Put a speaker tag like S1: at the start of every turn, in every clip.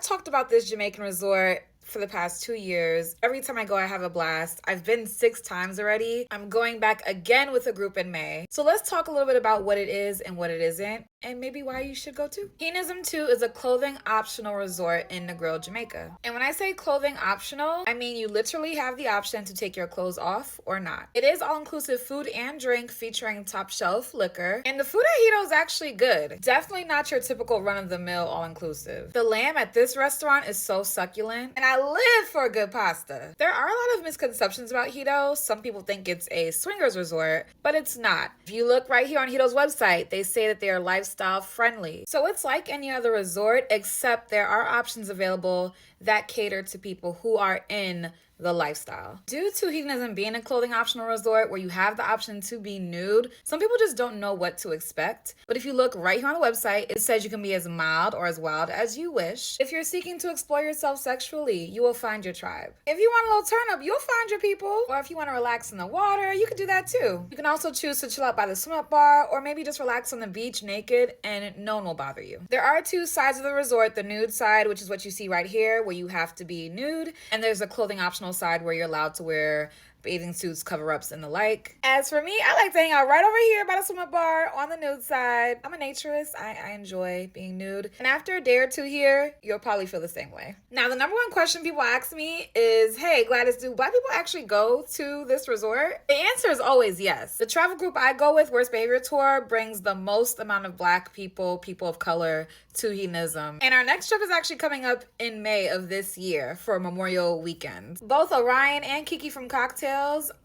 S1: talked about this Jamaican resort for the past 2 years. Every time I go, I have a blast. I've been 6 times already. I'm going back again with a group in May. So let's talk a little bit about what it is and what it isn't, and maybe why you should go too. Hedonism II is a clothing optional resort in Negril, Jamaica. And when I say clothing optional, I mean you literally have the option to take your clothes off or not. It is all-inclusive food and drink featuring top shelf liquor, and the food at Hedo is actually good. Definitely not your typical run-of-the-mill all-inclusive. The lamb at this restaurant is so succulent, and I live for a good pasta. There are a lot of misconceptions about Hedo. Some people think it's a swingers resort, but it's not. If you look right here on Hedo's website, they say that they are lifestyle friendly. So it's like any other resort, except there are options available that cater to people who are in the lifestyle. Due to Hedonism being a clothing optional resort where you have the option to be nude, some people just don't know what to expect. But if you look right here on the website, it says you can be as mild or as wild as you wish. If you're seeking to explore yourself sexually, you will find your tribe. If you want a little turn up, you'll find your people. Or if you want to relax in the water, you can do that too. You can also choose to chill out by the swim-up bar or maybe just relax on the beach naked and no one will bother you. There are two sides of the resort, the nude side, which is what you see right here, where you have to be nude, and there's a clothing optional side where you're allowed to wear bathing suits, cover-ups, and the like. As for me, I like to hang out right over here by the swim-up bar on the nude side. I'm a naturist. I enjoy being nude. And after a day or two here, you'll probably feel the same way. Now, the number one question people ask me is, hey, Gladys, do black people actually go to this resort? The answer is always yes. The travel group I go with, Worst Behavior Tour, brings the most amount of black people, people of color, to Hedonism. And our next trip is actually coming up in May of this year for Memorial Weekend. Both Orion and Kiki from Cocktails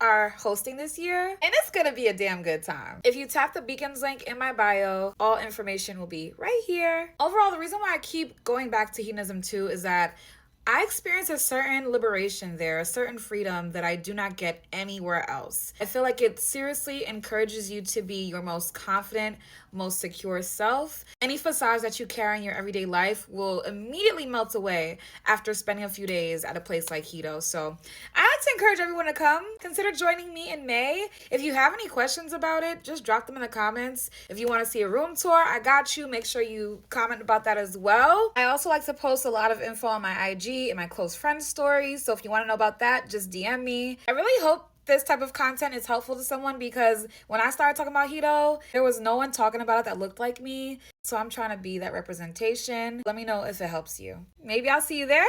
S1: are hosting this year, and it's gonna be a damn good time. If you tap the Beacons link in my bio, all information will be right here. Overall, the reason why I keep going back to Hedonism II is that I experience a certain liberation there, a certain freedom that I do not get anywhere else. I feel like it seriously encourages you to be your most confident, most secure self. Any facades that you carry in your everyday life will immediately melt away after spending a few days at a place like Hedo. So I like to encourage everyone to come. Consider joining me in May. If you have any questions about it, just drop them in the comments. If you want to see a room tour, I got you. Make sure you comment about that as well. I also like to post a lot of info on my IG and my close friends stories. So if you want to know about that, just DM me. I really hope this type of content is helpful to someone because when I started talking about Hedo, there was no one talking about it that looked like me. So I'm trying to be that representation. Let me know if it helps you. Maybe I'll see you there.